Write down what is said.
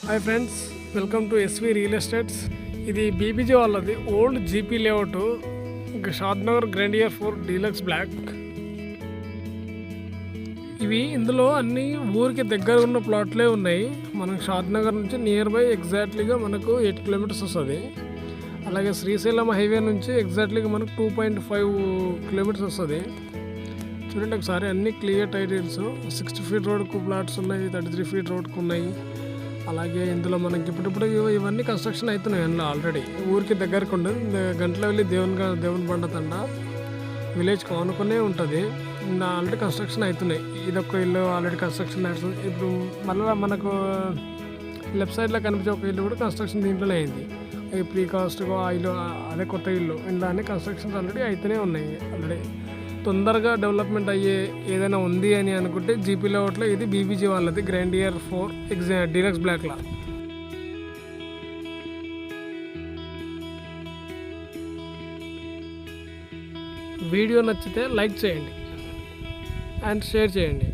Hi friends, welcome to SV real estates. ఇది BBG వాళ్ళది old GP layout, Shadnagar grandeur 4 deluxe block. ఇందులో అన్ని ఊరికి దగ్గర ఉన్న ప్లాట్లే ఉన్నాయి. మనకు షాద్నగర్ నుంచి నియర్ బై ఎగ్జాక్ట్లీగా మనకు 8 కిలోమీటర్స్ వస్తుంది. అలాగే శ్రీశైలం హైవే నుంచి ఎగ్జాక్ట్లీగా మనకు 2.5 కిలోమీటర్స్ వస్తుంది. చూడండి ఒకసారి, అన్ని క్లియర్ టైటిల్స్. 60 ఫీట్ రోడ్కు ప్లాట్స్ ఉన్నాయి, 33 ఫీట్ రోడ్కు ఉన్నాయి. అలాగే ఇందులో మనకి ఇప్పుడు ఇవన్నీ కన్స్ట్రక్షన్ అవుతున్నాయి. అందులో ఆల్రెడీ ఊరికి దగ్గరకు ఉండదు. గంటలో వెళ్ళి దేవుని బండ తండ విలేజ్కి ఆనుకునే ఉంటుంది. ఆల్రెడీ కన్స్ట్రక్షన్ అవుతున్నాయి. ఇదొక ఇల్లు ఆల్రెడీ కన్స్ట్రక్షన్ అవుతుంది. ఇప్పుడు మళ్ళీ మనకు లెఫ్ట్ సైడ్లో కనిపించే ఒక ఇల్లు కూడా కన్స్ట్రక్షన్ దీంట్లోనే అయింది. ప్రీ కాస్ట్గా ఆ ఇల్లు, అదే కొత్త ఇల్లు, ఇంట్లో అన్ని కన్స్ట్రక్షన్స్ ఆల్రెడీ అయితేనే ఉన్నాయి. ఆల్రెడీ తొందరగా డెవలప్మెంట్ అయ్యే ఏదైనా ఉంది అని అనుకుంటే జీపీ లేఅవుట్లో ఇది బీబీజీ వాళ్ళది గ్రాండియర్ 4 డీలక్స్ బ్లాక్లా. వీడియో నచ్చితే లైక్ చేయండి అండ్ షేర్ చేయండి.